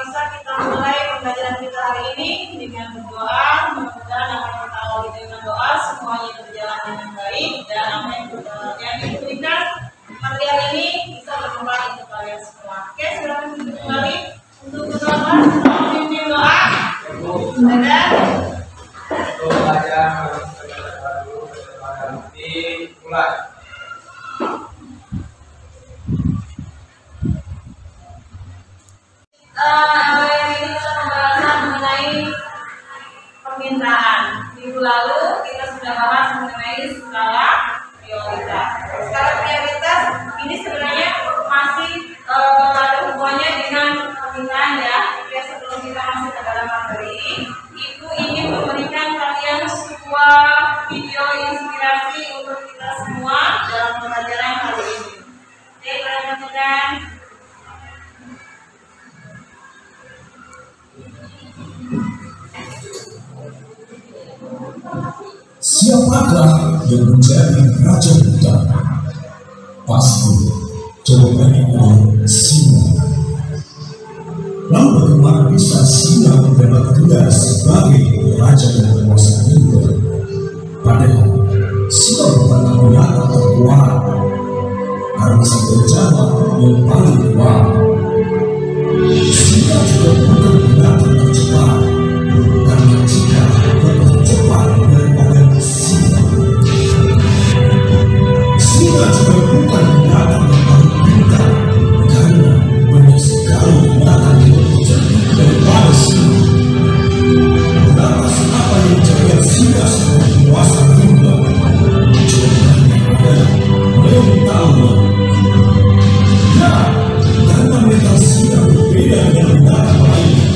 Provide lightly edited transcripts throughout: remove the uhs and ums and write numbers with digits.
Bisa kita mulai pembelajaran kita hari ini dengan berdoa. Mudah-mudahan apa yang kita awali dengan doa semuanya berjalan dengan baik dan apa yang diberikan materi hari ini bisa berkembang untuk kalian semua. Oke, silakan kembali untuk berdoa. Memimpin doa. Dan untuk belajar mulai. Hari ini kita pembahasan mengenai permintaan. Minggu lalu kita sudah bahas mengenai skala prioritas. Skala prioritas ini sebenarnya masih ada hubungannya dengan permintaan ya. Jadi sebelum kita masuk ke dalam materi ini, Ibu ingin memberikan kalian sebuah video inspirasi untuk kita semua dalam pembelajaran kali ini. Oke, perhatikan. Siapakah yang menjadi raja hutan? Pasti jawabannya adalah singa. Lalu bagaimana bisa singa mendapat gelar sebagai raja dan penguasa dunia? Padahal singa bukanlah binatang terkuat, karena sang penjaga yang paling kuat. Singa juga bukan binatang tercepat, karena jika lebih cepat daripada singa. Singa juga bukan binatang yang paling pintar, karena banyak sekali binatang yang lebih cerdik daripada singa. Lantas apa yang menjadikan singa sebagai penguasa dunia? Jawabannya adalah mentalnya. Ya, karena mental singa berbeda dengan binatang lainnya.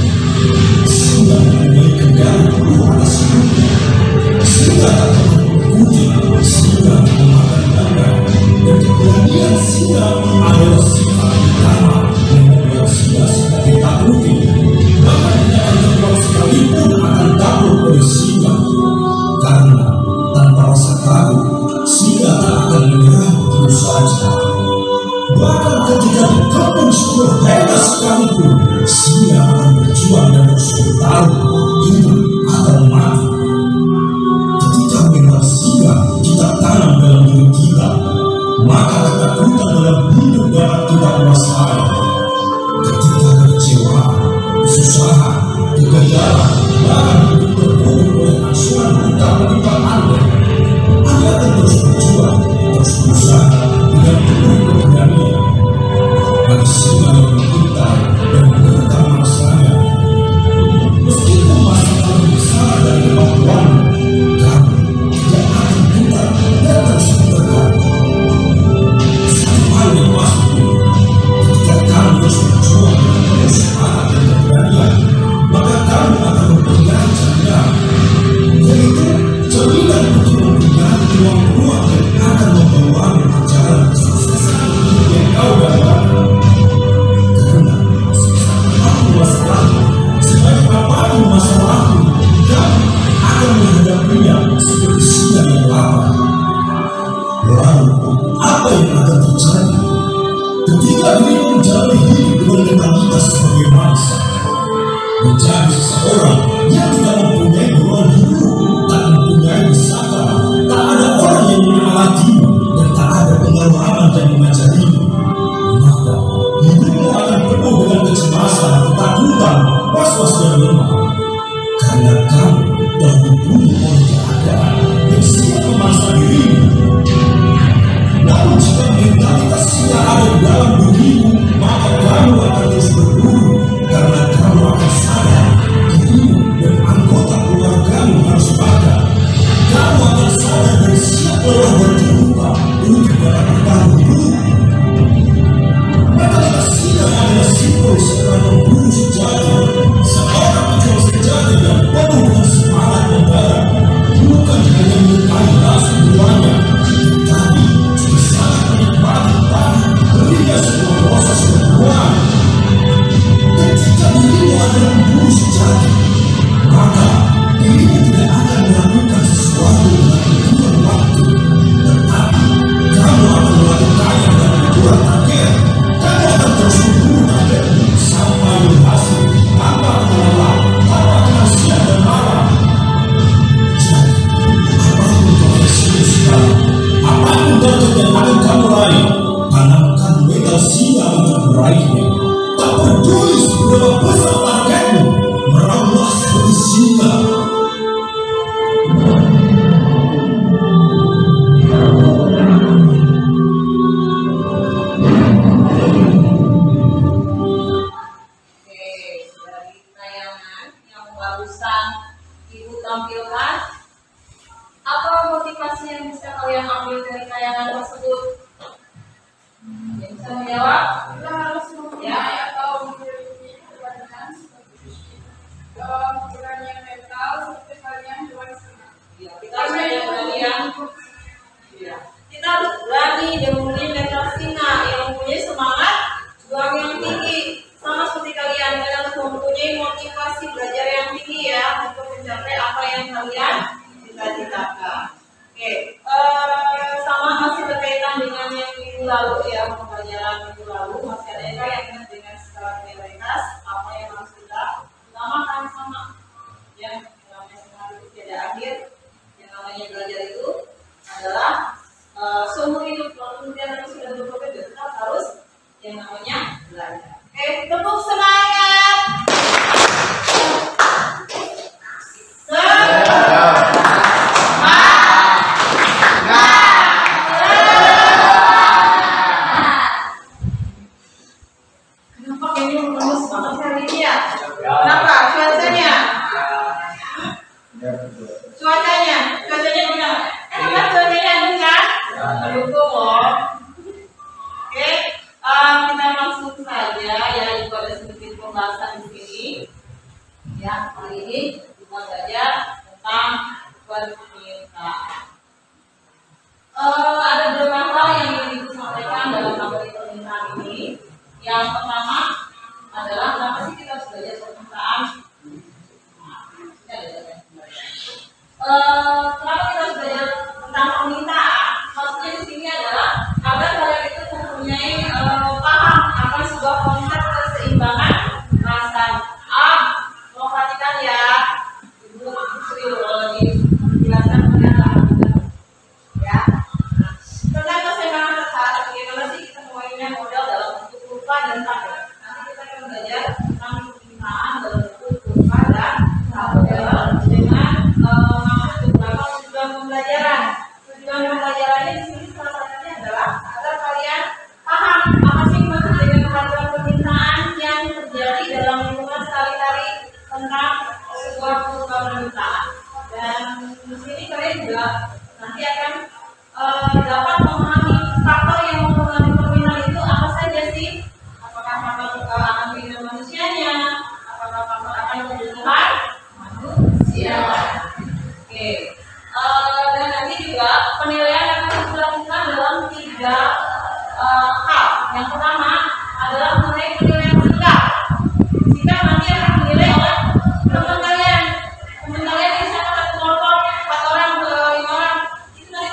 Singa mempunyai kendali penuh atas hidupnya. Singa tak pernah mengikuti, singa memakan tanda, dan keberanian singa adalah sifat utama yang membuat singa sangat ditakuti. Bahkan binatang terkuat sekalipun akan takut oleh singa, karena tanpa rasa takut, singa tak akan menyerah begitu saja. Bahkan ketika dikepung sepuluh hebat sekalipun, singa akan berjuang dan terus bertarung hidup atau mati. Ketika mental singa kita tanam dalam diri kita, maka ketakutan dalam hidup dapat kita kuasai. Ketika kekecewaan, kesusahan, kegagalan, bahkan hidup terpuruk oleh angsuran hutang menimpa Anda akan terus berjuang, terus berusaha dengan penuh keberanian. Bagi singa yang pintar dan menerka mangsanya, Bisa menjawab? Kita harus mempunyai atau memiliki keberanian seperti keberanian mental seperti kalian hewan senang. Ya, kita harus punya keberanian. Ya. Kita harus berani dan mempunyai mental singa yang mempunyai semangat juang yang tinggi. Sama seperti kalian harus mempunyai motivasi belajar yang tinggi ya untuk mencapai apa yang kalian cita-citakan. Oke, sama masih berkaitan dengan yang minggu lalu ya, pembelajaran minggu lalu masih ada yang ingat dengan skala prioritas apa yang harus kita utamakan sama ya, namanya semangat itu tidak akhir. Yang namanya belajar itu adalah seumur hidup. Kalau kemudian nanti sudah bekerja tetap harus yang namanya belajar. Oke, tepuk semangat. Kenapa kayaknya lemes banget hari ini ya? Kenapa? Cuacanya? Cuacanya gimana? Kenapa cuacanya adem kan? Mendukung loh. Oke, kita langsung saja ya, itu ada sedikit pembahasan di sini. Ya, kali ini kita belajar tentang permintaan. Ada beberapa hal yang ingin disampaikan dalam materi permintaan ini. Yang pertama adalah kenapa sih kita harus belajar permintaan? Kenapa kita harus belajar tentang permintaan? Maksudnya di sini adalah agar kalian itu mempunyai paham akan sebuah konsep keseimbangan rasa. Mau perhatikan ya, Ibu Sri lagi menjelaskan pernyataan ya. Tentang keseimbangan rasa, bagaimana sih kita mempunyai modal dalam bentuk rupa dan tabel. Nanti kita akan belajar tentang permintaan dalam bentuk rupa dan tabel dengan beberapa tujuan pembelajaran. Tujuan pembelajarannya di sini salah satunya adalah agar kalian paham apa sih maksud dengan kehadiran permintaan yang terjadi dalam lingkungan sehari-hari tentang sebuah kebutuhan permintaan. Dan di sini kalian juga nanti akan dapat memahami faktor yang mempengaruhi permintaan itu apa saja sih? Apakah faktor akan keinginan manusianya? Apakah faktor akan kebutuhan manusia? Oke. Dan nanti juga penilaian akan dilakukan dalam 3 hal. Yang pertama adalah mengenai penilaian sikap. Sikap nanti akan dinilai oleh teman kalian. Teman kalian bisa satu kelompok 4 orang ke 5 orang. Itu nanti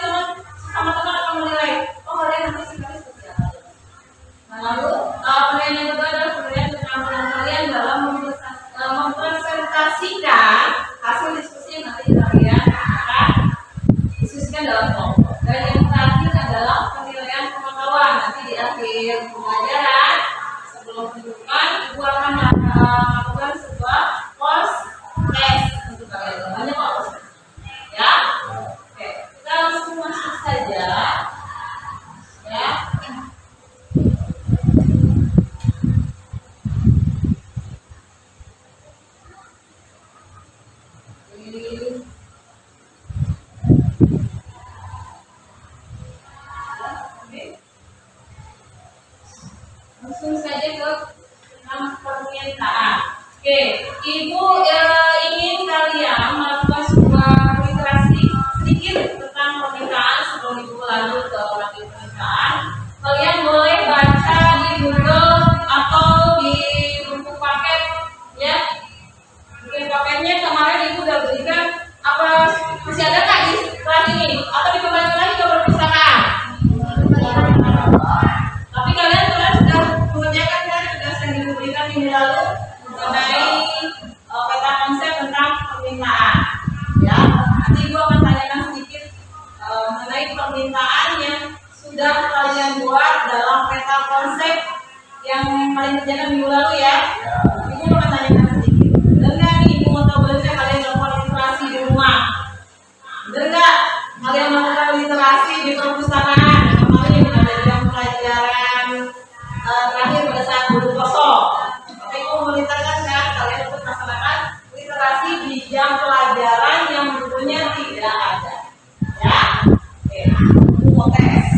teman akan menilai. Oh, kalian nanti sikapnya seperti apa? Nah, lalu penilaian yang kedua adalah penilaian keterampilan kalian dalam mempresentasikan hasil diskusi yang nanti kalian akan diskusikan dalam kelompok. Dan yang terakhir adalah penilaian pengetahuan. Nanti di akhir pembelajaran sebelum penunjukan Ibu akan melakukan sebuah course test untuk kalian. Namanya course test. Ya. Oke, kita langsung masuk saja. Ya. Langsung saja ke tentang permintaan. Oke, Ibu ingin kalian melakukan sebuah literasi sedikit tentang permintaan sebelum Ibu lanjut ke materi permintaan. Kalian boleh baca di Google atau di buku paket ya. Mungkin paketnya kemarin Ibu udah berikan. Apa masih ada nggak di kelas ini? Atau dikembalikan lagi ke perpustakaan? Tapi kalian sudah mengerjakan kan tugas yang diberikan minggu lalu mengenai peta konsep tentang permintaan. Ya, nanti Ibu akan tanyakan sedikit mengenai permintaan yang sudah kalian buat dalam peta konsep yang kalian kerjakan minggu lalu ya. Ibu akan tanyakan sedikit. Benar Ibu mau tahu benar kalian melakukan literasi di rumah? Benar nggak kalian melakukan literasi di perpustakaan? Kemarin yang ada dalam pelajaran terakhir pada saat guru kosong. Tapi Ibu memberitakan kan kalian untuk melaksanakan literasi di jam pelajaran yang bukunya tidak ada. Ya, oke. Mau tes.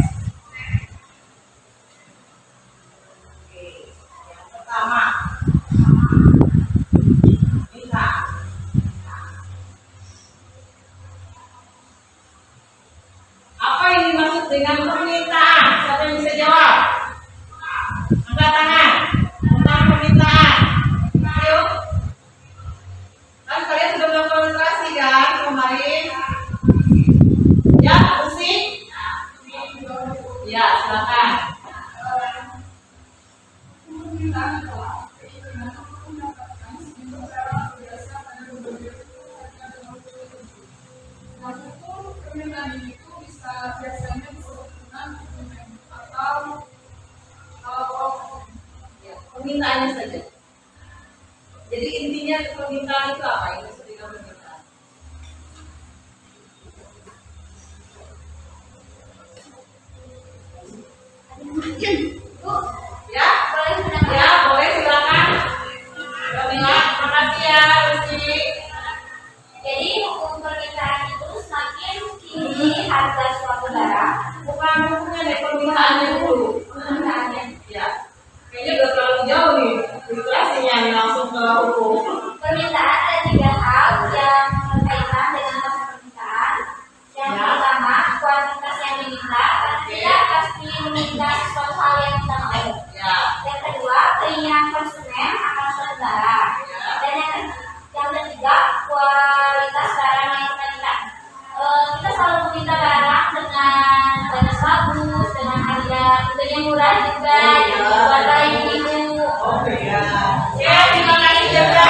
permintaannya saja. Jadi intinya permintaan itu apa? Ini seperti permintaan. Ya, ya boleh silakan. Makasih ya, Lucy. Jadi hukum permintaan itu semakin tinggi harga suatu barang, Bukan hukumnya deh, permintaannya dulu. permintaannya. Ya, kayaknya udah terlalu jauh nih. Diskusinya langsung ke hukum. Permintaan ada 3 hal yang berkaitan dengan proses permintaan. Yang Ya. pertama, kuantitas yang diminta, karena tidak pasti meminta sesuatu hal yang kita mau. Ya, Yang kedua, keinginan konsumen akan suatu barang. ya. Dan yang ketiga, kualitas barang yang kita minta. Kita selalu meminta barang dengan kualitas bagus, dengan harga tentunya murah juga, yang buat ibu. Oke ya. Ya, terima kasih juga.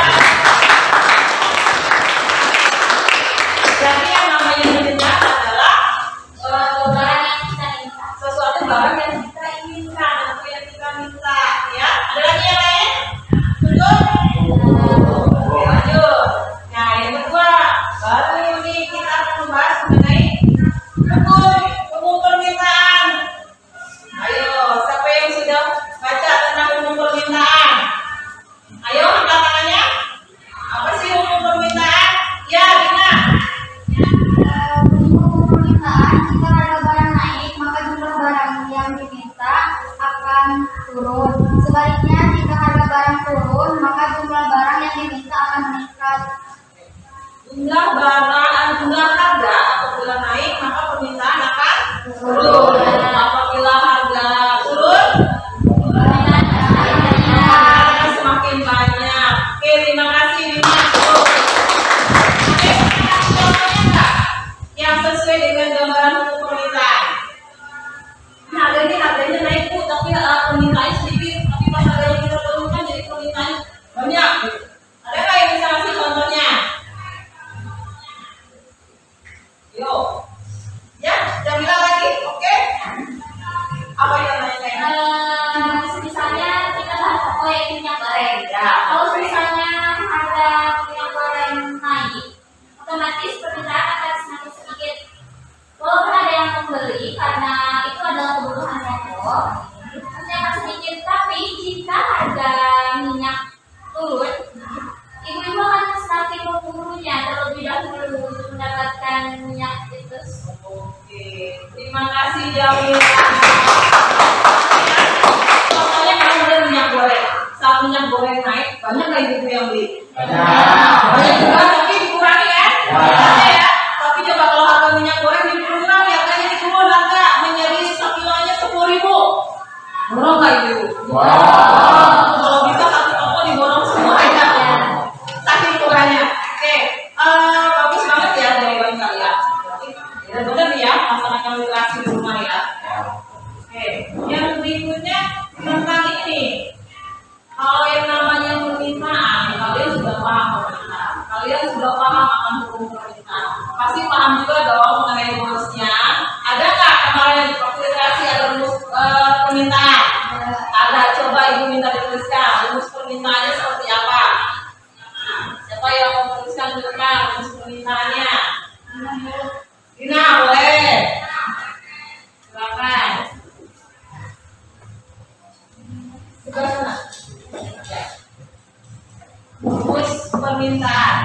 Jadi yang namanya minta adalah Barang yang kita minta. sesuatu barang yang kita inginkan atau yang kita minta. Ya, ada lagi yang lain? Betul? Oke, lanjut. Nah, yang kedua, baru ini kita akan membahas mengenai umum permintaan. Ayo, siapa yang sudah baca tentang umum permintaan? Ayo, angkat tangannya. Apa sih umum permintaan? Ya, Dina. Untuk permintaan, jika harga barang naik, maka jumlah barang yang diminta akan turun. Sebaliknya, jika harga barang turun, maka jumlah barang yang diminta akan meningkat. Jumlah barang, jumlah harga apabila naik maka permintaan akan turun. Dan apabila harga turun, permintaan akan semakin banyak. Oke, terima kasih Dina. Oke, ada contohnya enggak? Yang sesuai dengan gambaran hukum permintaan. Harganya naik Bu, tapi permintaannya sedikit, tapi pas harganya kita turunkan jadi permintaannya banyak. Ada nggak yang bisa kasih contohnya? Yuk, ya, jangan bilang lagi, oke? Apa yang lainnya? Misalnya kita bahas minyak goreng. Ya, Kalau misalnya harga minyak goreng naik, otomatis permintaan akan semakin sedikit. Walaupun ada yang membeli karena itu adalah kebutuhan pokok, pasti akan sedikit. Tapi jika harga minyak turun, ibu-ibu akan semakin memburunya terlebih dahulu untuk mendapatkan minyak itu. Oke, terima kasih Jamila. Contohnya kalau ada minyak goreng, saat minyak goreng naik, banyak nggak ibu yang beli? Banyak juga, tapi dikurangi ya? Ada ya. Tapi coba kalau harga minyak goreng dikurang, ya kayaknya diturun harga menjadi sekilonya 10.000. Borong nggak ibu? Kalau bisa satu toko diborong semua ya. Saking kurangnya. Oke, bagus banget ya jawaban kalian. Ya benar ya, laksanakan literasi di rumah ya. Oke, yang berikutnya tentang ini. Kalau yang namanya permintaan, kalian sudah paham permintaan. Kalian sudah paham akan hukum permintaan. Pasti paham juga dong mengenai rumusnya. Ada nggak kemarin waktu literasi ada rumus permintaan? Ada, coba ibu minta dituliskan rumus permintaannya seperti apa. Siapa yang mau tuliskan rumus permintaannya? Dina, boleh. Silakan. Sebelah sana. Ya. Rumus permintaan.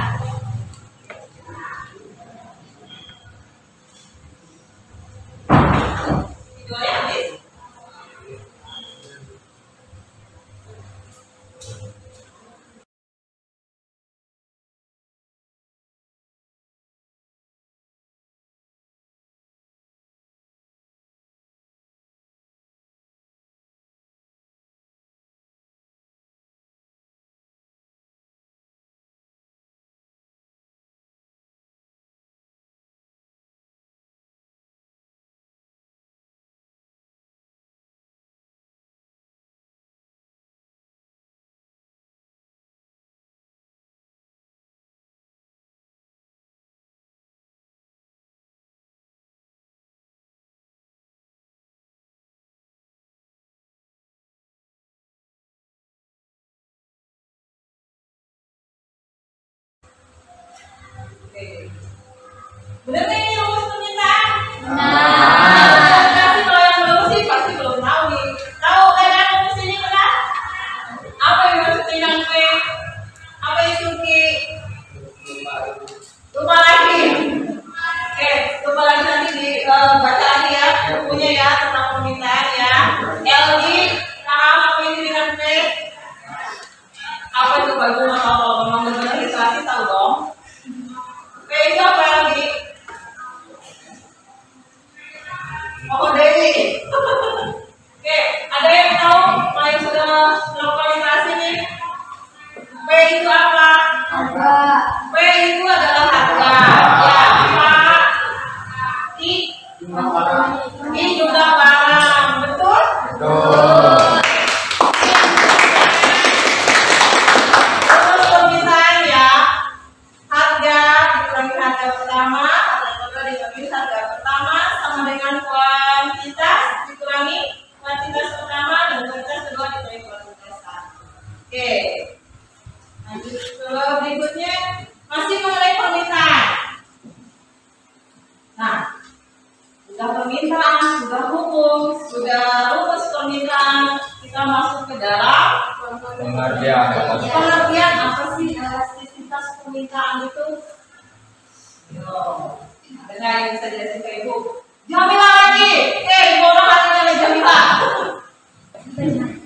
Bener nggak ini rumus permintaan? Benar. Tapi kalau yang belum sih pasti belum tahu nih. Tahu kan rumus ini benar? Apa yang maksud dengan P? Apa itu Q? Lupa lagi. Oke, lupa lagi nanti dibaca lagi ya bukunya ya tentang permintaan ya. LD, paham apa itu dengan P? Apa itu Pak? Gue nggak tahu kalau memang benar literasi tahu dong. P itu apa lagi? Oh Dewi. Oke, ada yang tahu kalau yang sudah melakukan literasi nih? P itu apa? Harga. P itu adalah harga. Ya, Pak. I jumlah barang, betul? Terus permintaan ya, harga dikurangi harga pertama, harga kedua dikurangi harga pertama sama dengan kuantitas dikurangi kuantitas pertama dan kuantitas kedua dikurangi kuantitas satu. Oke, lanjut ke berikutnya masih mengenai permintaan. Nah, sudah permintaan, sudah hukum, sudah rumus permintaan, kita masuk ke dalam pengertian apa sih elastisitas permintaan itu? Yo, ada nggak yang bisa jelasin ke Ibu? Jamila lagi, Ibu orang hatinya nih Jamila.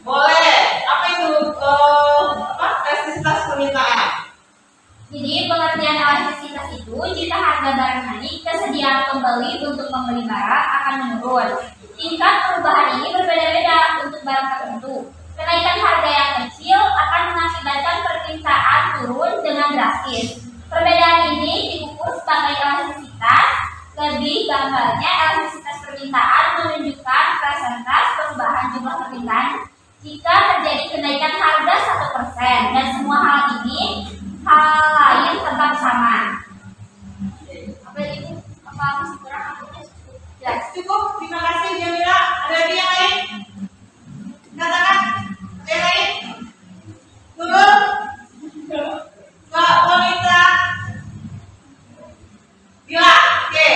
Boleh, apa itu elastisitas permintaan? Jadi pengertian elastisitas itu jika harga barang naik, kesediaan pembeli untuk membeli barang akan menurun. Tingkat perubahan ini berbeda-beda untuk barang tertentu. Kenaikan harga yang kecil akan mengakibatkan permintaan turun dengan drastis. Perbedaan ini diukur sebagai elastisitas. Lebih gambarnya, elastisitas permintaan menunjukkan persentase perubahan jumlah permintaan jika terjadi kenaikan harga 1% dan semua hal lain tetap sama. Apa itu? Apa masih kurang? Ya, cukup. Terima kasih Jamila. Ada lagi yang lain? Katakan. Ada yang lain? Turun. Kak wanita. Bila. Oke.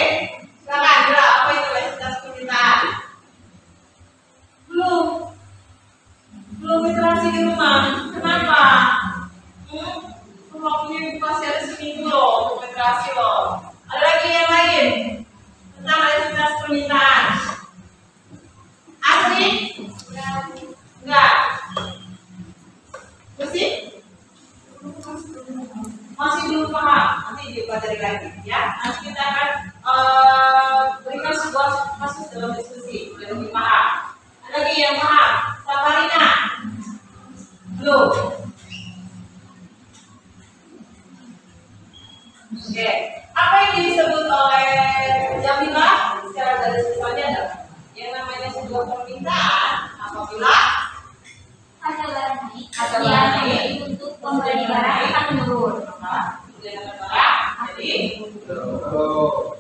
Silakan Bila. Apa itu elastisitas permintaan? Belum literasi di rumah. Kenapa? Waktunya masih ada seminggu loh untuk literasi loh. Ada lagi yang lain tentang elastisitas permintaan? Asli? Enggak. Masih? Masih belum paham. Nanti dipelajari lagi ya. Nanti kita akan berikan sebuah kasus dalam diskusi biar lebih paham. Ada lagi yang paham? Sabarina? Belum. Oke, apa yang disebut oleh Jamila secara garis besarnya adalah yang namanya sebuah permintaan apabila Harga barang naik, harga barang naik, kesediaan untuk membeli barang akan menurun. jadi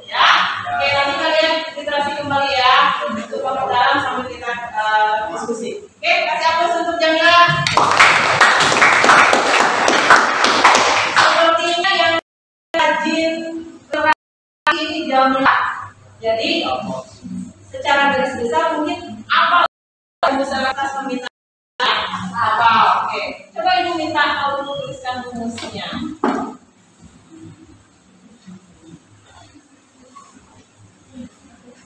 ya. Oke, nanti kalian literasi kembali ya untuk pengertian sambil kita diskusi. Oke, kasih aplaus untuk Jamila. Sepertinya yang rajin ini Jamila. Jadi secara garis besar mungkin apa besar atas permintaan apa? Oke, coba Ibu minta kamu tuliskan rumusnya.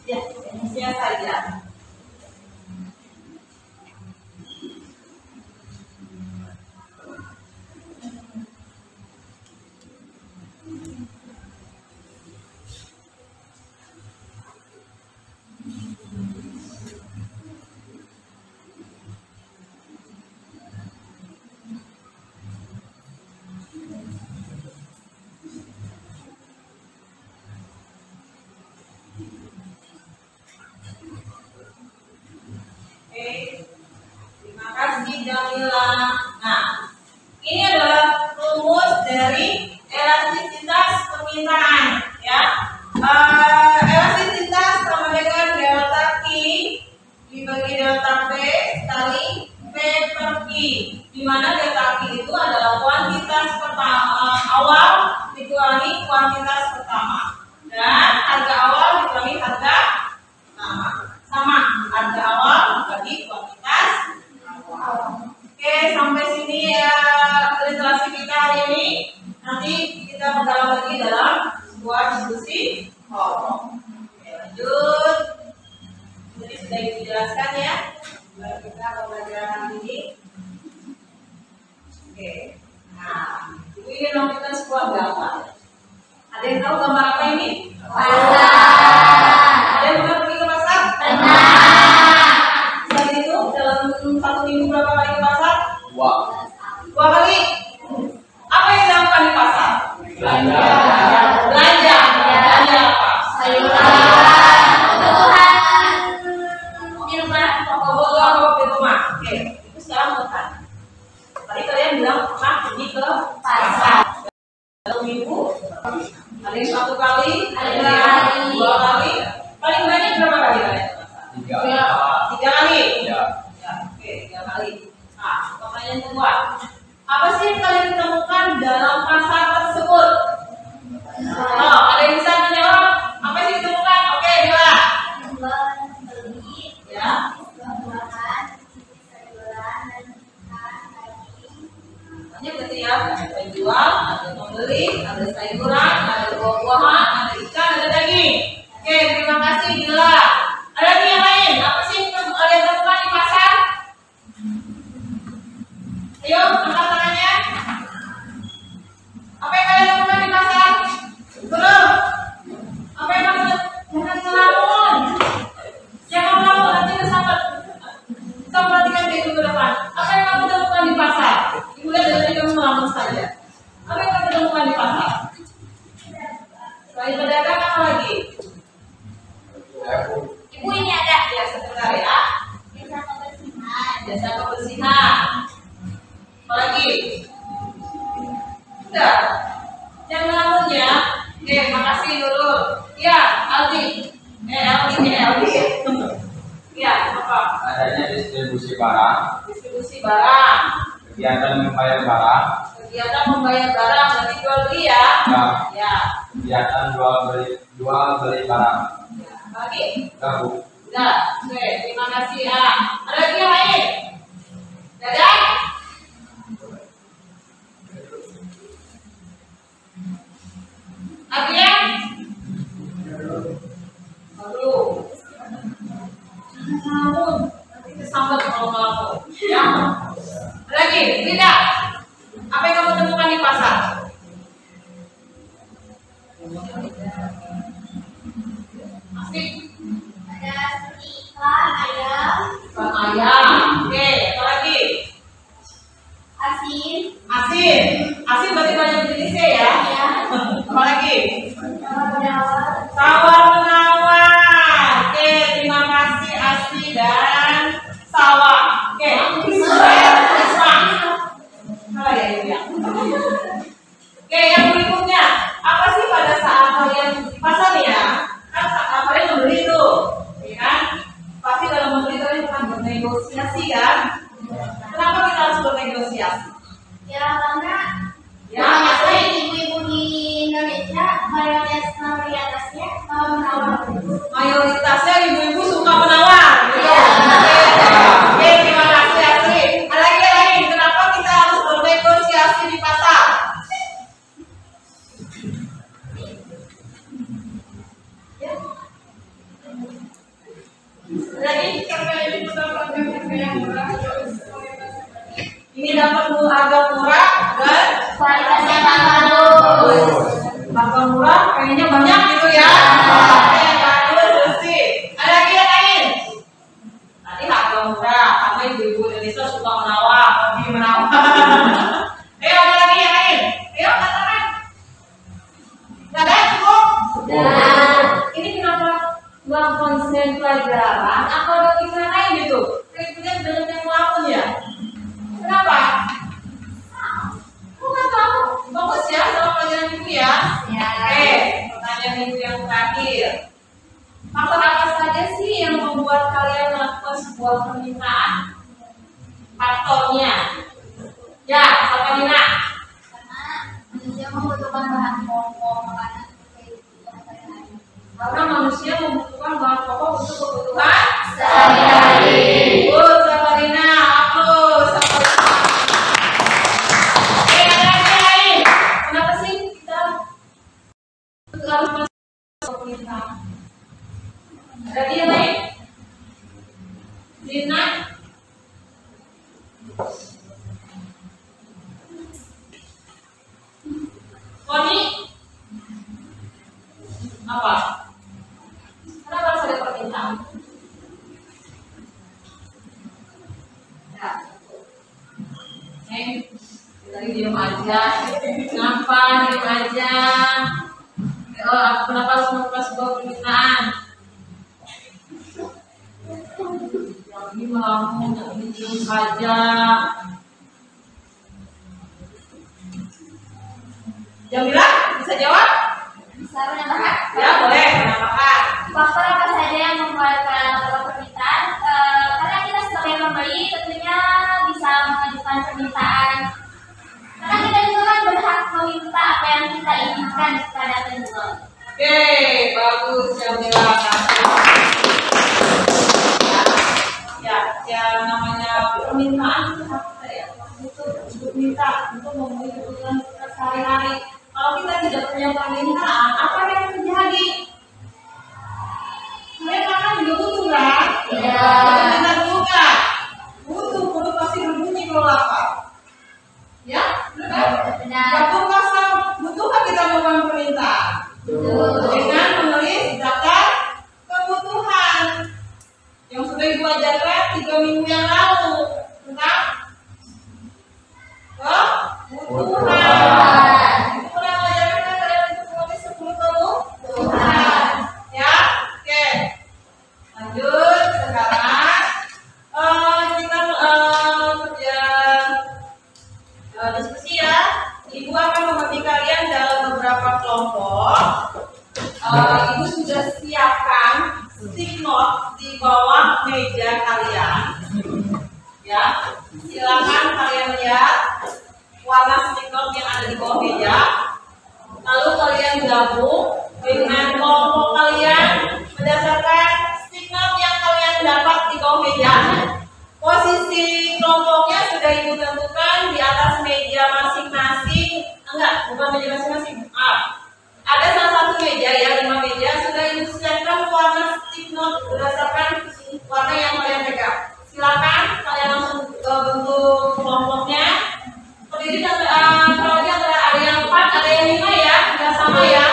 Ya, rumusnya saja. Terima kasih Jamila. Nah, ini adalah rumus dari elastisitas permintaan, ya. Elastisitas sama dengan delta Q dibagi delta P kali P per Q, di mana delta Q itu adalah kuantitas pertama awal dikurangi kuantitas pertama, dan sebuah gambar. Ada yang tahu gambar apa ini? Pasar. Ada yang pernah pergi ke pasar? Pernah. Selain itu dalam satu minggu berapa kali ke pasar? 2. 2 kali. Apa yang dilakukan di pasar? Belanja. Belanja. Belanja apa? Sayuran. Kebutuhan di rumah. Kebutuhan di rumah. Oke, itu sekarang makan. Tadi kalian bilang pernah pergi ke pasar. Dalam minggu, ada yang 1 kali, ada yang 2 kali. Paling banyak berapa kali kalian ke pasar? 3. 3 kali. Ya. Ya, oke, 3 kali. Nah, pertanyaan kedua. Apa sih yang kalian temukan dalam pasar tersebut? Oh, ada yang bisa menjawab? Apa sih yang ditemukan? Oke, Bila. Ya. Banyak berarti ya, ada penjual, ada pembeli, ada sayuran, ada buah-buahan, ada ikan, ada daging. Oke, terima kasih Bila. Ada lagi yang lain? Apa sih yang kalian temukan di pasar? Ayo, angkat tangannya. Apa yang kalian temukan di pasar? Belum. Apa yang kamu jangan ngelamun. Jangan ngelamun, nanti kesambet. Kita perhatikan di ke depan. Apa yang kamu temukan di pasar? Ibu lihat dari tadi kamu ngelamun saja. Apa yang kamu temukan di pasar? Selain pedagang apa lagi? Ibu ini ada Ya, sebentar ya. Jasa kebersihan. Apa lagi? Sudah. Jangan ngelamun ya. Oke, makasih dulu. Ya, Aldi. Aldi. Ya, apa? Adanya distribusi barang, Distribusi barang. kegiatan membayar barang, Kegiatan membayar barang, berarti jual beli ya. ya, Ya. kegiatan jual beli barang. Ya. Lagi? Gabung. Sudah. Oke, terima kasih ya. Ada lagi yang lain? Dadah. Artinya? Lalu. Namun, nanti kesambat kalau ngelamun. Ya. Ada lagi? Tidak. Apa yang kamu temukan di pasar? Asik. ada seperti ikan, ayam, Ikan ayam. Oke, apa lagi? asin, Asin. Asin berarti banyak jenisnya ya. ya, Apa lagi? tawar-menawar, Tawar-menawar. Oke, terima kasih Asi dan Sawa. Oke, Risma. Salah ya itu ya. Oke, yang berikutnya. Apa sih pada saat kalian di pasar nih ya? Kan saat kalian membeli itu, ya kan? Pasti dalam membeli kalian akan bernegosiasi kan? Kenapa kita harus bernegosiasi? ya karena Ya, selain ibu-ibu di Indonesia mayoritasnya menawar. mayoritasnya ibu-ibu suka menawar. Iya. Oke, terima kasih Asri. Ada lagi yang lain? Kenapa kita harus bernegosiasi di pasar? Ya. Ada lagi? Karena ini mendapatkan harga yang murah, Ini dapat harga murah dan Kualitasnya bagus. harga murah, kayaknya banyak gitu ya. Oke, bagus, bersih. Ada lagi yang lain? Tadi harga murah, karena ibu-ibu Indonesia suka menawar, hobi menawar. Ayo, ada lagi yang lain? Ayo, katakan. Nggak ada, cukup? Udah. Ini kenapa nggak konsen pelajaran? Apa ada pikiran lain gitu? Kayaknya banyak yang ngelamun ya? Kenapa? Aku nggak tahu. Bagus ya sama pelajaran ibu ya. Ya. Oke, pertanyaan ibu yang terakhir. Faktor apa saja sih yang membuat kalian melakukan sebuah permintaan? Faktornya. Ya, siapa Nina? Karena manusia membutuhkan bahan pokok makanan seperti sehari-hari. Karena manusia membutuhkan bahan pokok untuk kebutuhan Sehari-hari. Good, Sabarina. Aplaus. Oke, ada lagi yang lain? Kenapa sih kita harus masuk permintaan? Ada lagi yang lain? Lina? Apa? Kenapa harus ada permintaan? Ya. Tadi diam aja. Kenapa diam aja? Kenapa harus membuka sebuah permintaan? Yang ini melamun, yang ini diam saja. Jamila, bisa jawab? Bisa menambahkan? Ya, boleh menambahkan. Faktor apa saja yang membuat permintaan? Karena kita sebagai pembeli tentunya bisa mengajukan permintaan. Karena kita juga kan berhak meminta apa yang kita inginkan kepada penjual. Oke, bagus Jamila. Ya, yang namanya permintaan itu hak kita ya. Untuk minta, untuk memenuhi kebutuhan kita sehari-hari. Kalau kita tidak punya permintaan, apa yang terjadi? Kalian makan juga butuh kan? Iya. Kita dulu kan? Butuh, perut pasti berbunyi kalau lapar. Ya, benar kan? Benar. Dapur kosong, butuhkah kita melakukan permintaan? Dengan menulis daftar kebutuhan yang sudah Ibu ajarkan 3 minggu yang lalu tentang kebutuhan. Ibu udah mengajarkan kalian untuk menulis 10 kebutuhan. Ya, oke. Lanjut sekarang kita kerja diskusi ya. Ibu akan membagi kalian dalam beberapa kelompok. Ibu sudah siapkan stick note di bawah meja kalian. Ya, silakan kalian lihat warna stick note yang ada di bawah meja. Lalu kalian gabung dengan kelompok kalian berdasarkan stick note yang kalian dapat di bawah meja. Posisi kelompoknya sudah Ibu tentukan di atas meja masing-masing. Enggak, bukan meja masing-masing. Ada salah satu meja ya, 5 meja sudah Ibu siapkan warna stick note berdasarkan warna yang kalian pegang. Silakan kalian langsung bentuk kelompoknya. Terdiri kelompoknya ada yang 4, ada yang 5 ya, nggak sama ya.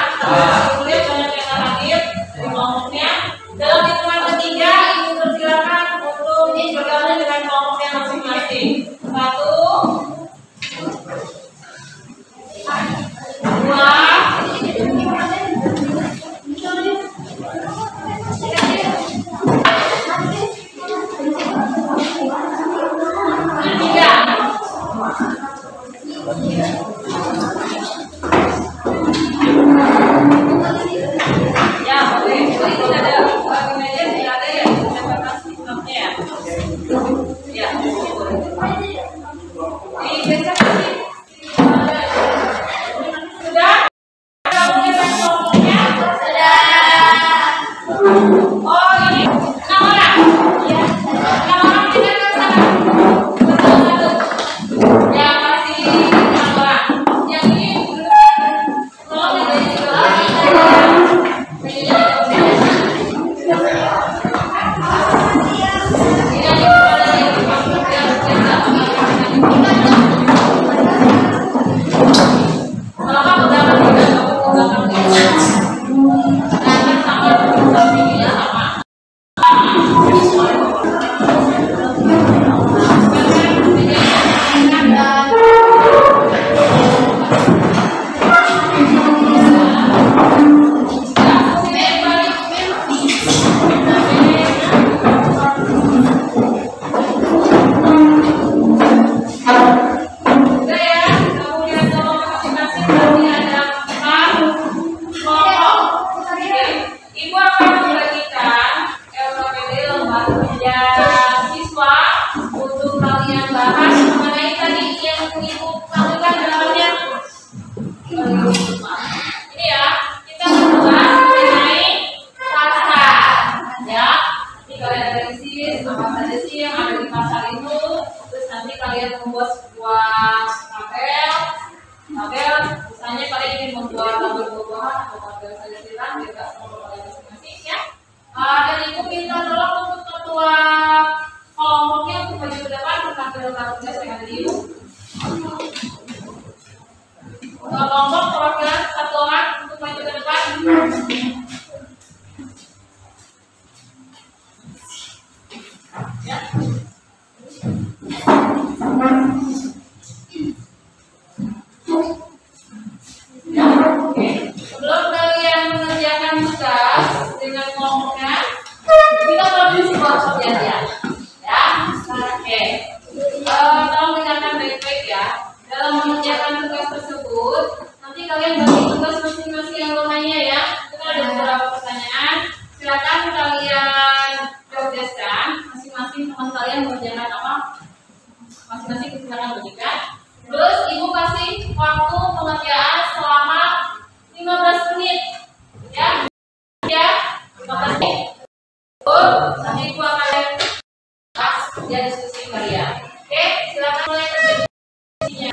Ibu lihat banyak yang hadir di kelompoknya. Dalam hitungan ketiga, Ibu persilakan untuk bergabung dengan kelompoknya masing-masing. 1, kelompok perwakilan 1 orang untuk maju ke depan. mengerjakan tugas tersebut, nanti kalian bagi tugas masing-masing yang lainnya ya. Kita ada beberapa pertanyaan. Silakan kalian jawabkan masing-masing teman kalian mengerjakan apa? Masing-masing silakan berikan. Terus ibu kasih waktu pengerjaan selama 15 menit. Ya. Ya. 15 menit. Nanti ibu akan ya diskusi kalian. Oke, silakan mulai kerjanya.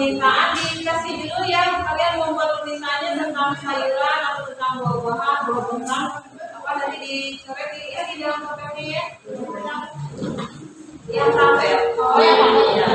permintaan dikasih dulu ya, kalian membuat permintaannya tentang sayuran atau tentang buah-buahan, buah-buahan apa nanti dicoret di dalam papelnya ya. Yang apa ya? Oh yang apa ya?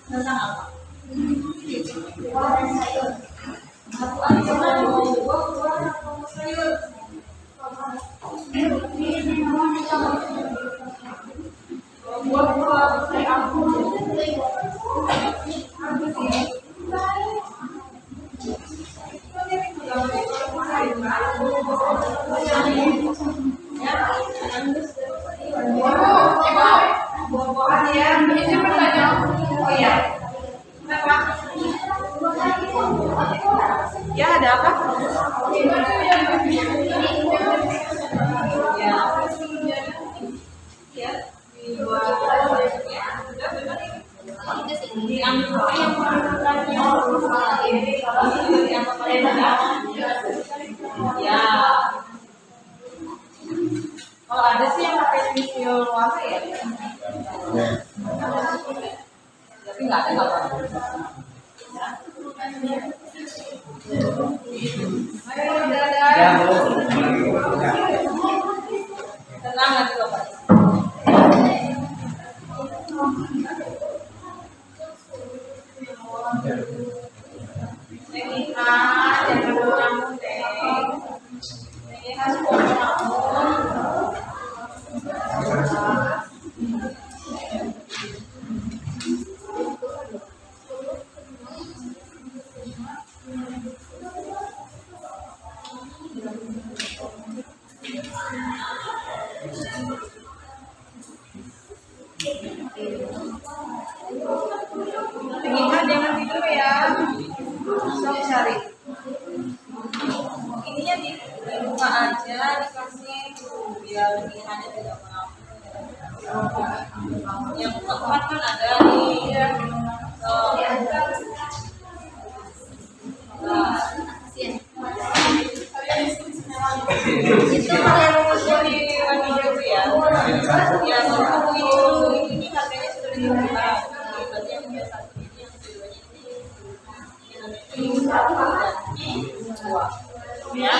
Tentang apa? Buah dan sayur. Aku aja mau buah sayur. Buah kayak aku. Buah-buahan ya. Ini pertanyaan. Oh iya. Kenapa? Ya ada apa? Ya. Ya. Ya. Kalau ada sih yang pakai pensil warna ya. Tapi nggak ada apa-apa. Ayo dadah. Tenang aja Bapak. Jangan orang Ingat jangan tidur ya. Sok cari. Ininya di bukaan. aja dikasih biar pilihannya tidak maaf. Yang keempat kan ada nih. Itu yang dari Indonesia itu ya. Yang ini harganya sudah ditentukan. Berarti yang punya satu ini yang keduanya ini dua. Ya.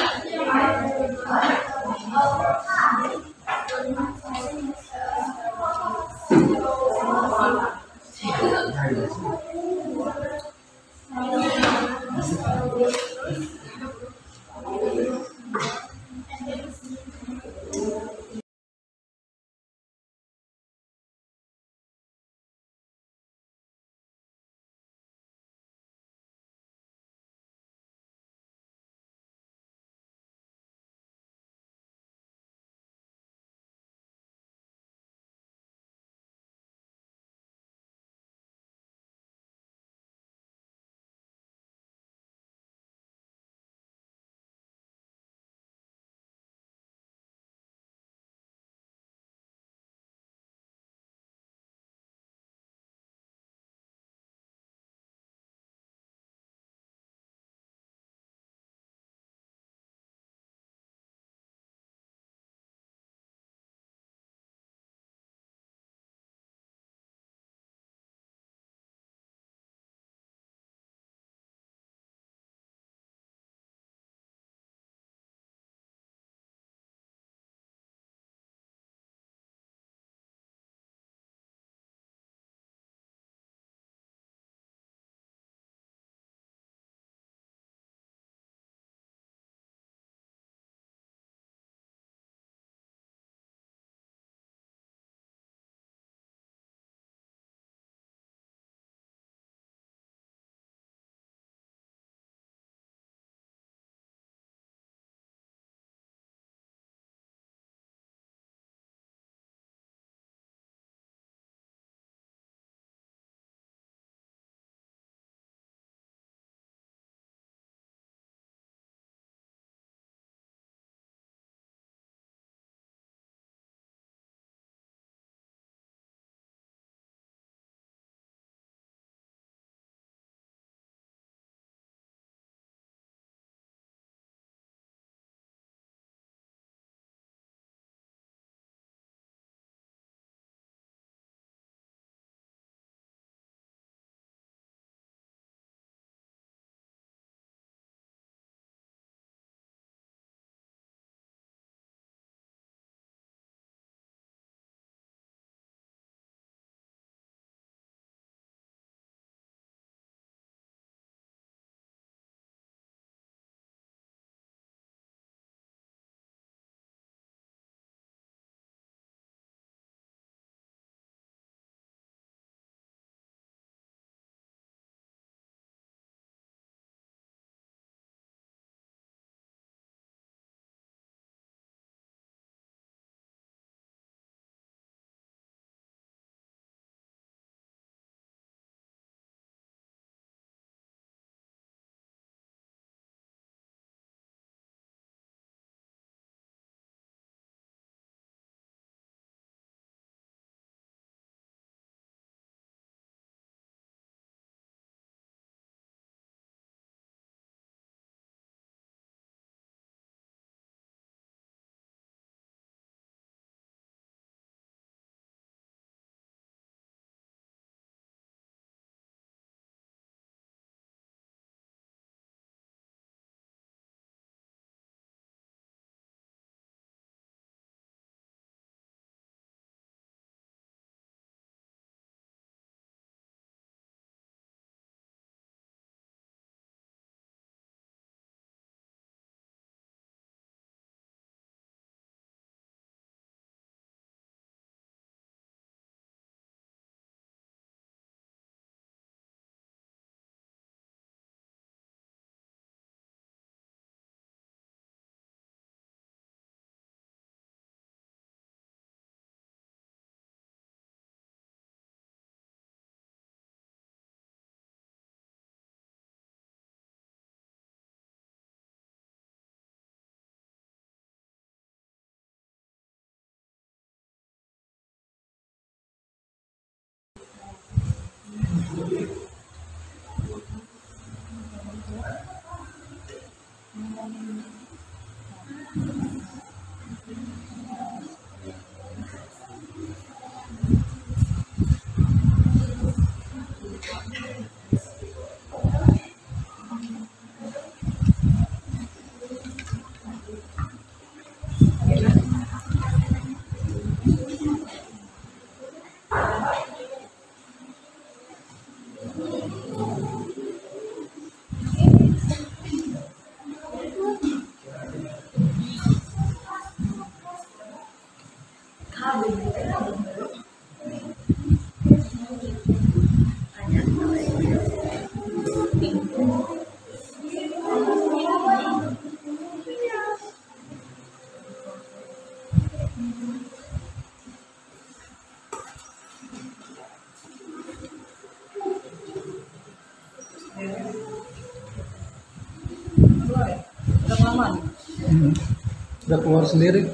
Udah keluar sendiri.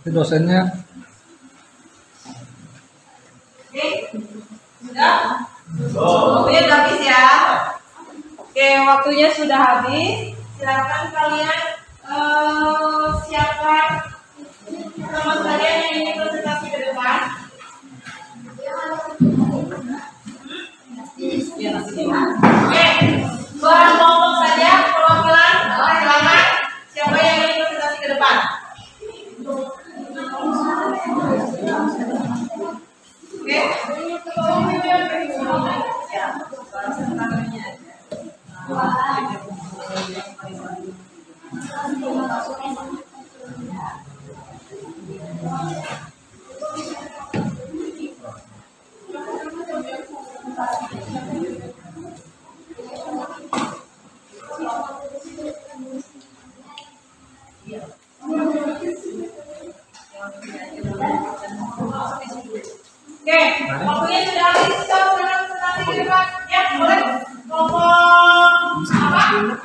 Itu dosennya. Oke, sudah? Waktunya sudah habis ya. Oke, waktunya sudah habis. Silakan kalian siapkan teman kalian yang ingin presentasi ke depan. Oke, buat kelompok saja perwakilan. Silakan. Siapa yang ingin presentasi ke depan? Oke. Oke, waktunya sudah habis. Kita sudah presentasi ke depan. Ya, boleh. Kelompok apa?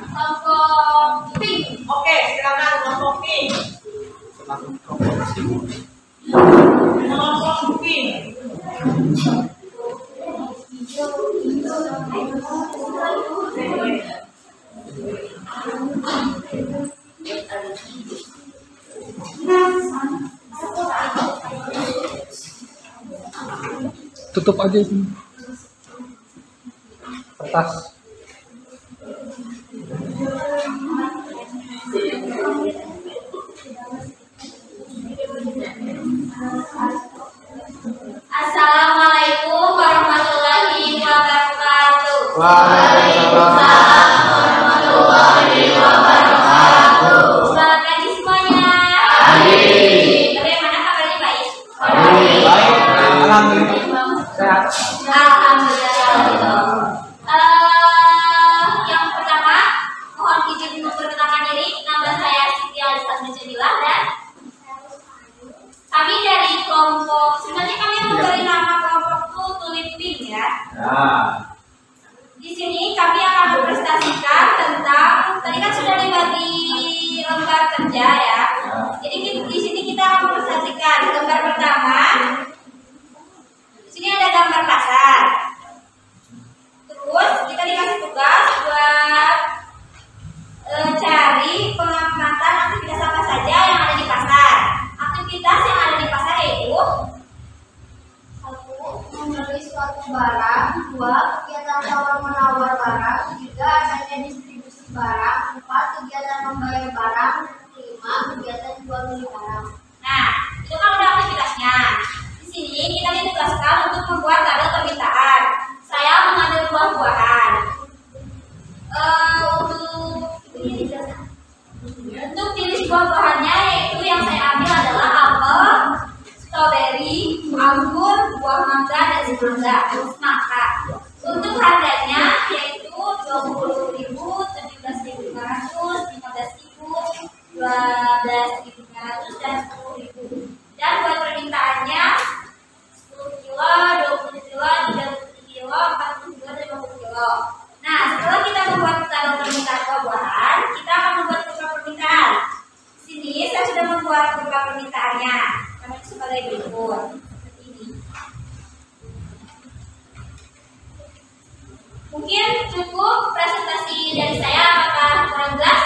Kelompok pink. Oke, silakan kelompok pink. Kelompok pink. Tutup aja itu. Kertas. Assalamualaikum warahmatullahi wabarakatuh. Waalaikumsalam warahmatullahi wabarakatuh. Selamat pagi semuanya. Bagaimana kabarnya baik? Baik. Alhamdulillah. Sehat. Alhamdulillah. Yang pertama, mohon izin untuk perkenalkan diri. Nama saya Siti Alisa Nujamilah dan kami dari kelompok. Sebenarnya kami memberi nama kelompok itu Tulip Pink ya. Di sini kami akan mempresentasikan tentang tadi kan sudah dibagi lembar kerja ya. Jadi di sini kita akan mempresentasikan gambar pertama. Di sini ada gambar pasar. Terus kita dikasih tugas buat cari pengamatan aktivitas apa saja yang ada di pasar. Aktivitas yang ada di pasar yaitu 1. Membeli suatu barang, 2. Kegiatan tawar-menawar barang, 3. Adanya distribusi barang, 4. Kegiatan membayar barang, 5. Kegiatan jual beli barang. Nah, itu kan udah aktivitasnya. Di sini kita ditugaskan untuk membuat tabel permintaan. Saya mengambil buah-buahan. Untuk jenis buah-buahannya yaitu yang saya ambil adalah apel, stroberi, anggur, buah mangga dan semangka. Untuk harganya yaitu 20.000, 17.500, 15.000, 12.500 dan 10.000. Dan buat permintaannya 10 kilo, 20 kilo, 30 kilo, 40 kilo, 50 kilo. Nah, setelah kita membuat tabel permintaan buah-buahan, kita akan membuat beberapa permintaan. Di sini saya sudah membuat beberapa permintaannya. Kami sebagai berikut. Seperti ini. Mungkin cukup presentasi dari saya. Apakah kurang jelas?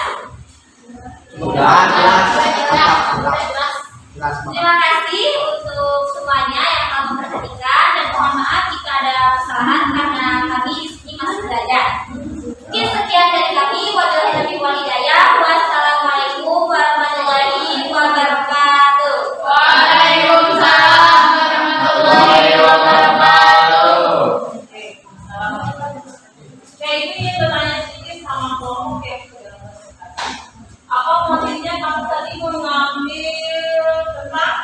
Terima kasih untuk semuanya yang telah memperhatikan dan mohon maaf jika ada kesalahan karena kami di sini masih belajar. Mungkin sekian dari kami. Wabillahi walhidayah. Wassalamualaikum warahmatullahi wabarakatuh. Waalaikumsalam warahmatullahi wabarakatuh. Oke, ini bertanya sedikit sama kelompok yang sudah presentasi. Apa motifnya kamu tadi mengambil tentang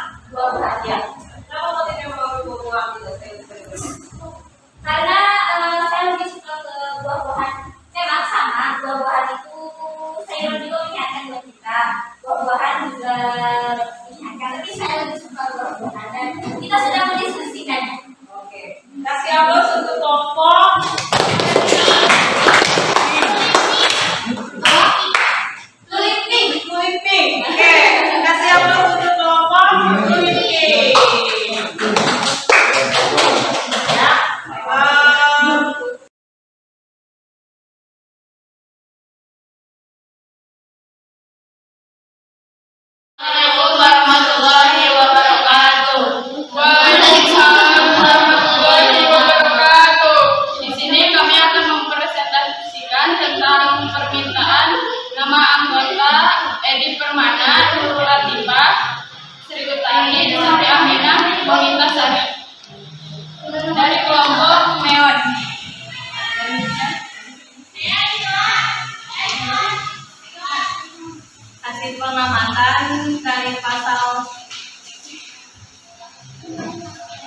dikenakan dari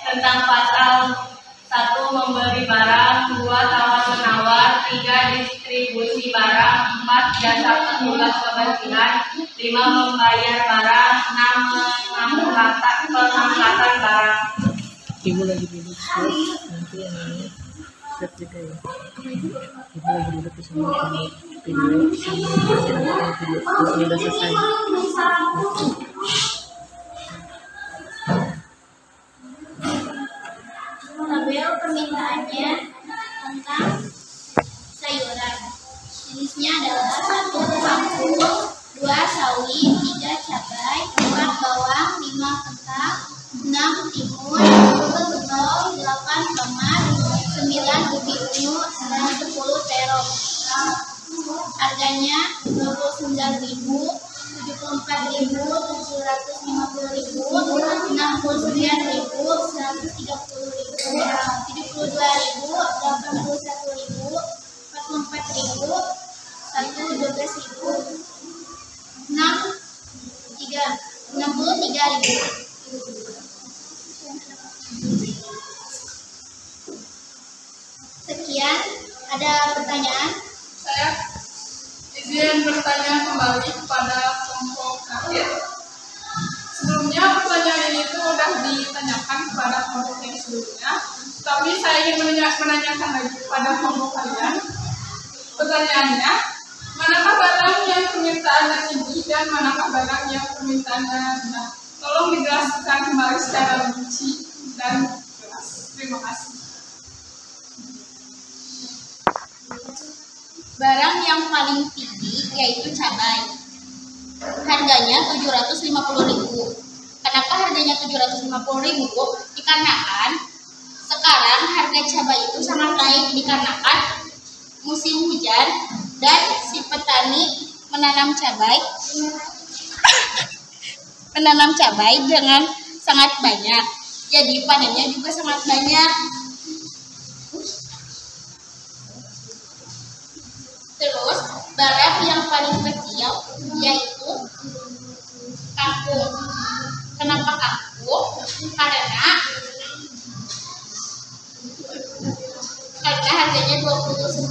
tentang pasal 1 memberi barang, 2 tawar menawar, 3 distribusi barang, 4 jasa petugas kebersihan, 5 membayar barang, 6 pengangkatan barang. Ibu lagi duduk nanti yang ini set juga ya. Ibu lagi duduk di sana video sama video ini udah selesai. Tabel permintaannya tentang sayuran. Jenisnya adalah 1 kangkung, 2 sawi, 3 cabai, 4 bawang, 5 kentang, 6 timun, 7 bentol, 8 tomat, 9 ubi unyu, dan 10 terong. Harganya 29.000, 74.000, 750.000, 69.000, 130.000, 72.000, 81.000, 44.000, 112.000, 63.000. Sekian, ada pertanyaan? Saya izin bertanya kembali kepada kelompok akhir. Sebelumnya pertanyaan ini itu sudah ditanyakan kepada kelompok yang sebelumnya, tapi saya ingin menanyakan lagi kepada kelompok kalian. Pertanyaannya, manakah barang yang permintaannya tinggi dan manakah barang yang permintaannya rendah? Tolong dijelaskan kembali secara rinci dan jelas. Terima kasih. Barang yang paling tinggi yaitu cabai. Harganya 750.000. Kenapa harganya 750.000? Dikarenakan sekarang harga cabai itu sangat naik dikarenakan musim hujan dan si petani menanam cabai dengan sangat banyak. Jadi panennya juga sangat banyak. Terus barang yang paling kecil yaitu kangkung. Kenapa kangkung? Karena harganya 29.000.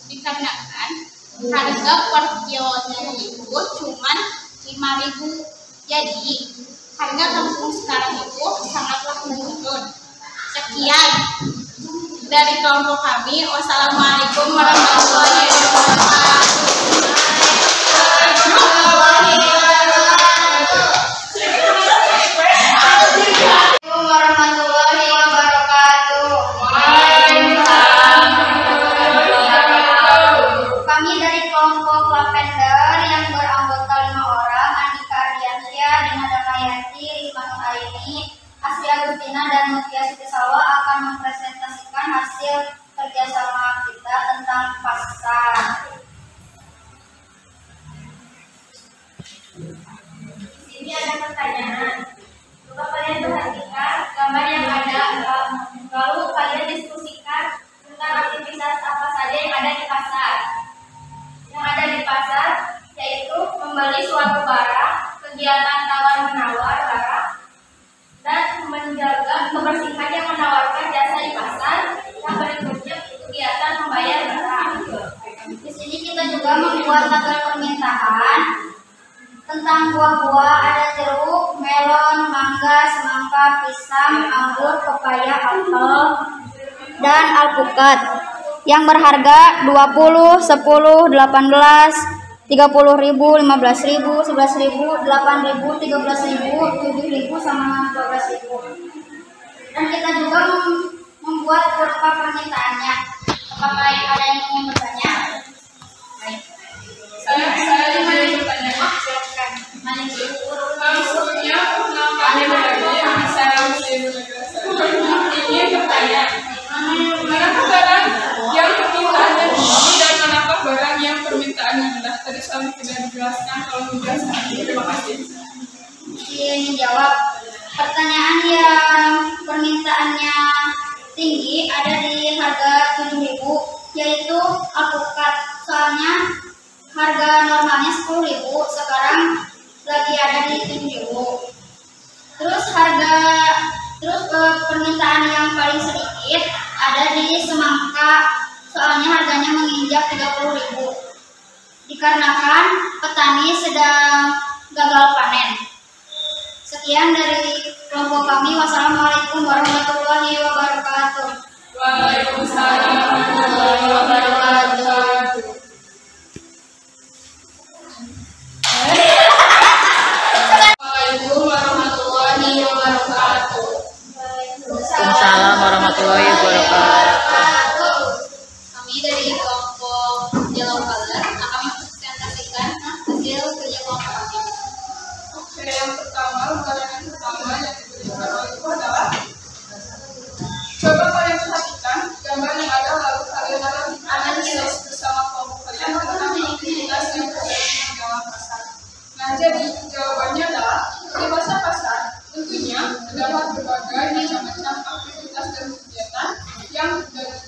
Dikarenakan harga per kilonya itu cuma 5.000. Jadi harga kangkung sekarang itu sangatlah menurun. Sekian dari kelompok kami. Wassalamualaikum warahmatullahi wabarakatuh. Dan Mutia Siti Salwa akan mempresentasikan hasil kerjasama kita tentang pasar. Di sini ada pertanyaan. Coba kalian perhatikan gambar yang ada, lalu kalian diskusikan tentang aktivitas apa saja yang ada di pasar. Yang ada di pasar yaitu membeli suatu barang, kegiatan tawar-menawar barang, dan menjaga kebersihan yang menawarkan jasa di pasar. Yang berikutnya kegiatan membayar barang. Di sini kita juga membuat tabel permintaan tentang buah-buah. Ada jeruk, melon, mangga, semangka, pisang, anggur, pepaya, apel, dan alpukat yang berharga 20, 10, 18, 30.000, 15.000, 11.000, 8.000, 13.000, 7.000, sama 12.000. Dan kita juga membuat kurva permintaannya. Apakah ada yang ingin bertanya? Baik. Saya ingin bertanya. Silakan. Mana Sebelumnya, saya ingin bertanya. Manakah barang yang permintaannya tinggi dan manakah barang yang permintaannya rendah? Tadi sudah tidak dijelaskan, kalau dijelaskan. Terima kasih. Izin jawab. Pertanyaan yang permintaannya tinggi ada di harga 7.000, yaitu alpukat. Soalnya harga normalnya 10.000, sekarang lagi ada di 7.000. Terus permintaan yang paling sedikit ada di semangka. Soalnya harganya menginjak 30.000. Dikarenakan petani sedang gagal panen. Sekian dari kelompok kami. Wassalamualaikum warahmatullahi wabarakatuh. Waalaikumsalam warahmatullahi wabarakatuh. Waalaikumsalam warahmatullahi wabarakatuh. Waalaikumsalam warahmatullahi wabarakatuh. Kami dari kelompok Yellow Color akan mempresentasikan hasil kerja kelompok kami. Oke, yang pertama, barangan pertama yang diberikan itu adalah coba kalian perhatikan gambar yang ada, lalu kalian analisis bersama kelompok kalian tentang aktivitas yang terjadi di dalam pasar. Nah, jadi jawabannya adalah di pasar tentunya terdapat berbagai macam aktivitas dan kegiatan yang terjadi.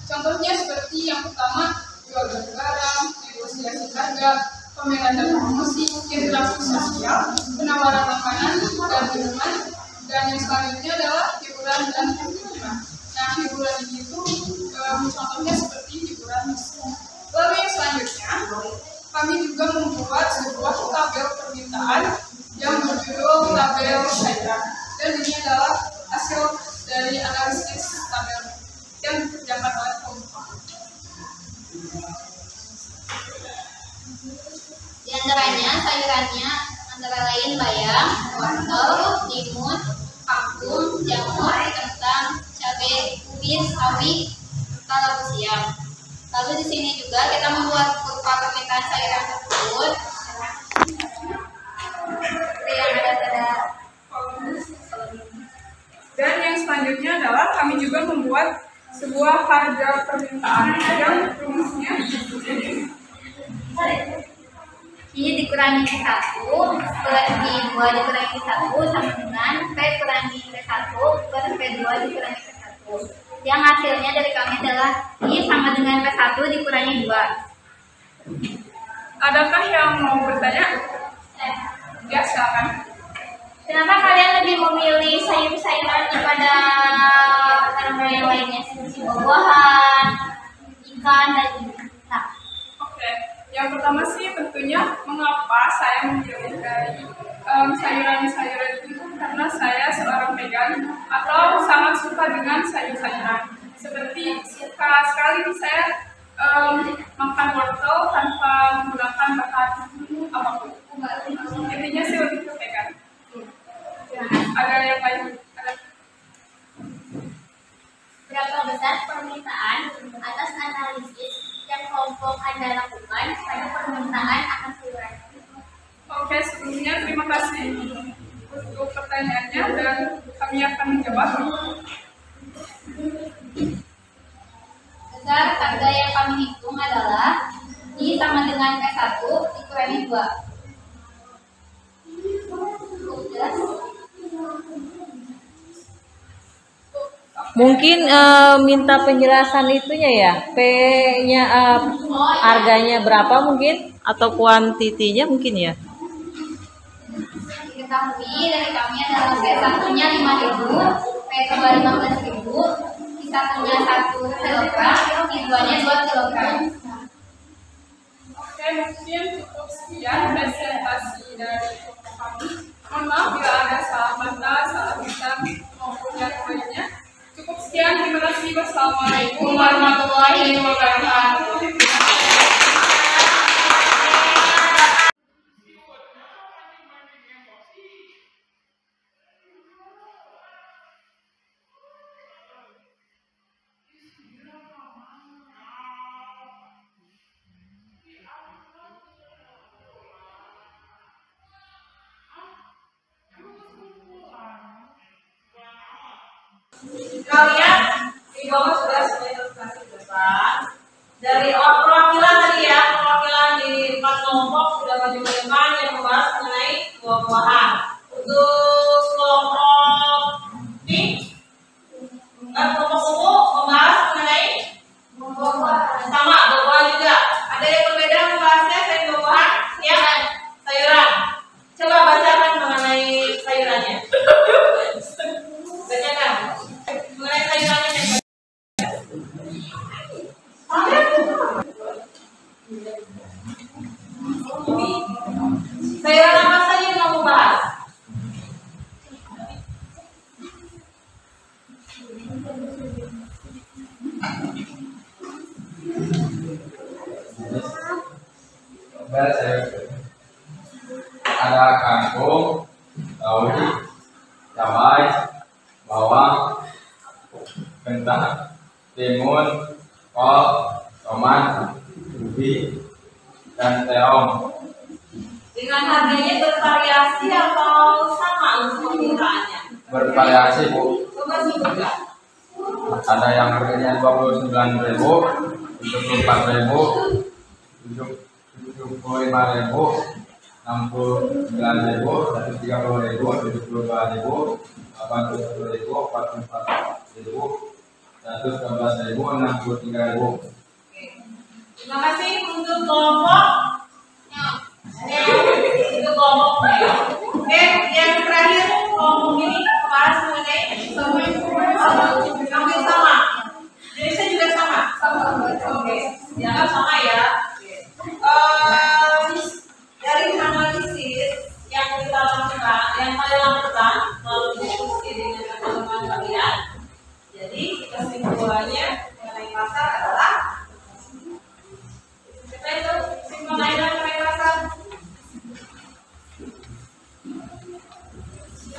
Contohnya seperti yang pertama, jual beli barang, negosiasi harga, pameran dan promosi, interaksi sosial, penawaran makanan dan minuman, dan yang selanjutnya adalah hiburan dan pertunjukan. Nah, hiburan itu contohnya seperti hiburan musik. Lalu yang selanjutnya, kami juga membuat sebuah tabel permintaan yang berjudul tabel cairan, dan ini adalah hasil dari analisis tabel yang dikerjakan oleh kelompok. Di antaranya sayurannya antara lain bayam, wortel, timun, kangkung, jamur, kentang, cabai, kubis, sawi, serta labu siam. Lalu di sini juga kita membuat kurva permintaan sayuran tersebut seperti yang ada pada Dan yang selanjutnya adalah kami juga membuat sebuah harga permintaan yang rumusnya ini dikurangi P1 per P2 dikurangi 1 sama dengan P kurangi P1 per P2 dikurangi P1. Yang hasilnya dari kami adalah I sama dengan P1 dikurangi 2. Adakah yang mau bertanya? Ya, silakan. Kenapa kalian lebih memilih sayur-sayuran daripada tanaman yang lainnya seperti buah-buahan, ikan, dan nah. Oke, yang pertama sih tentunya mengapa saya memilih dari sayuran-sayuran itu, karena saya seorang vegan atau sangat suka dengan sayur-sayuran. Seperti suka sekali saya makan wortel tanpa menggunakan bahan apapun. Intinya sih lebih ke vegan. Ada yang lain? Berapa besar permintaan atas analisis yang kelompok Anda lakukan pada permintaan akan sayuran? Oke, sebelumnya terima kasih untuk pertanyaannya dan kami akan menjawab. Besar harga yang kami hitung adalah I sama dengan P1 dikurangi 2. Mungkin minta penjelasan itunya ya, P-nya harganya berapa mungkin atau kuantitinya mungkin ya. Diketahui dari kami adalah P1-nya 5.000, P2 15.000, I1-nya 1 kg, I2-nya 2 kg. Oke, mungkin cukup sekian presentasi dari kami. Mohon maaf bila ada salah kata, salah tulisan maupun yang lainnya. Cukup sekian, terima kasih. Wassalamualaikum warahmatullahi wabarakatuh. Kalian di bawah sudah kasih depan. Dari perwakilan tadi ya, perwakilan di 4 kelompok sudah maju ke depan yang membahas mengenai kangkung, sawi, cabai, bawang, kentang, timun, kol, tomat, ubi, dan terong. Dengan harganya bervariasi atau sama untuk permintaannya? Bervariasi, Bu. Coba sebutkan. Ada yang harganya 29.000, 74.000, 75.000, 69.000, 130.000, 72.000, 80.000, 44.000, 112.000, 63.000. Terima kasih untuk kelompok. Itu kelompoknya ya. Oke, yang terakhir kelompok ini membahas mengenai hampir sama. Jenisnya juga sama. Oke, dianggap sama ya. Dari analisis yang kita lakukan, yang kalian lakukan melalui diskusi dengan teman-teman kalian. Jadi kesimpulannya mengenai pasar adalah kita itu kesimpulannya mengenai pasar.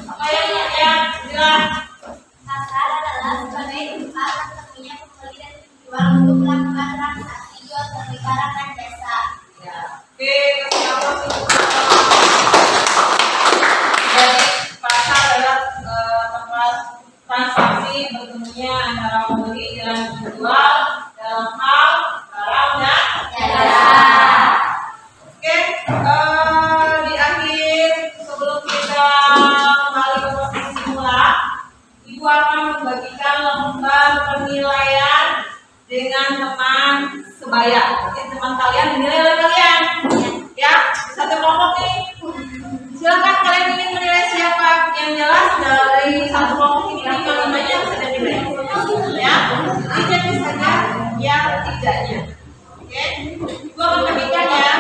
Apa yang jelas? Pasar adalah sebagai tempat tersedia pembeli dan penjual untuk melakukan transaksi jual beli barang dan jasa. Ya. Oke, kenapa sih? Jadi pasar adalah tempat transaksi bertemunya antara pembeli dan penjual dalam hal barang dan jasa. Oke, di akhir sebelum kita kembali ke posisi semula, Ibu akan membagikan lembar penilaian dengan teman sebaya. Jadi teman kalian menilai oleh kalian, ya satu kelompok nih. Silakan kalian ingin menilai siapa yang jelas dari satu kelompok ini 5-5-nya bisa dinilai, ya. Jadi saja yang tidaknya. Oke, gua akan bagikan ya.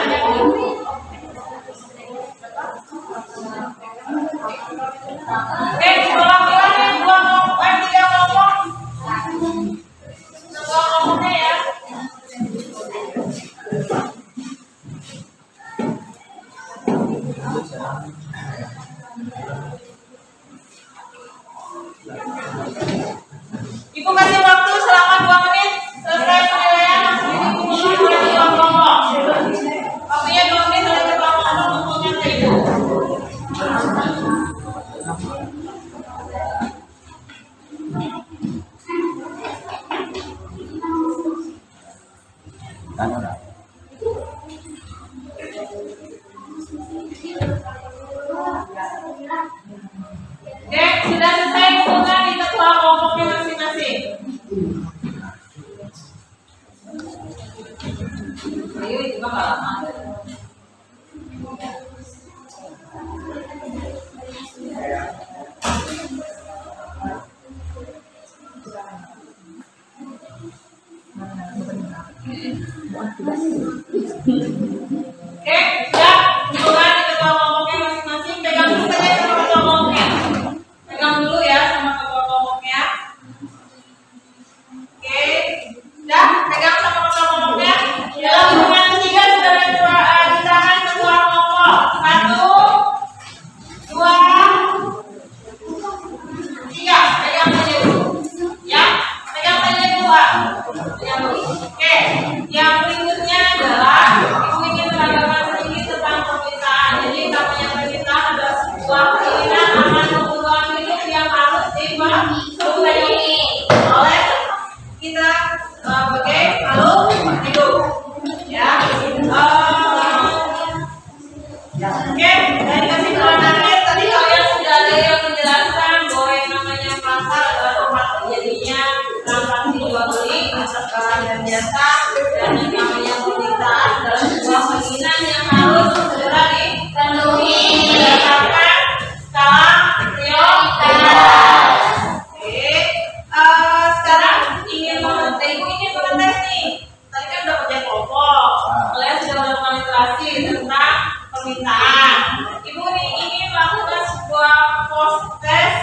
Oke, kelompok nih 3 kelompok. Kelompoknya ya. Ibu kasih waktu selama 2 menit selesai penilaian. Ibu mulai 2 kelompok. Waktunya 2 menit oleh kelompok kelompoknya ke Ibu. Oke, sudah selesai hitungan di ketua kelompoknya masing-masing. Ayo, itu mah nggak lama. Oke, siap. Hitungan di ketua kelompoknya masing-masing. Pegang dulu saja sama ketua kelompoknya. Pegang dulu ya sama ketua kelompoknya. Oke, dah pegang sama ketua kelompoknya. Dalam hitungan ketiga sudah di tangan ketua kelompok. 1, 2, 3. Pegang saja dulu. Ya, pegang saja dulu. Pegang dulu. Oke, yang berikutnya adalah Ibu ingin menambahkan sedikit tentang permintaan. Jadi namanya permintaan adalah sebuah keinginan akan kebutuhan hidup yang harus dipenuhi oleh kita sebagai makhluk hidup. Ya. Oke, dari kesimpulan akhir tadi kalian sudah ada yang menjelaskan bahwa yang namanya pasar adalah tempat terjadinya transaksi jual beli barang dan jasa, dan yang namanya permintaan adalah sebuah keinginan yang harus segera dipenuhi berdasarkan skala prioritas. Oke, sekarang ingin mengetes nih. Tadi kan udah kerja kelompok, kalian sudah melakukan literasi tentang permintaan. Ibu ingin melakukan sebuah post test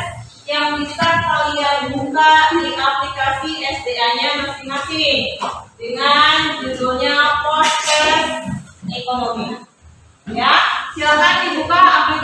yang bisa kalian buka di aplikasi SDA-nya masing-masing dengan judulnya post test ekonomi. Ya, silakan dibuka aplikasi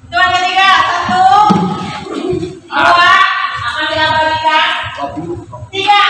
Hitungan ketiga, 1, 2, akan kita bagikan 3.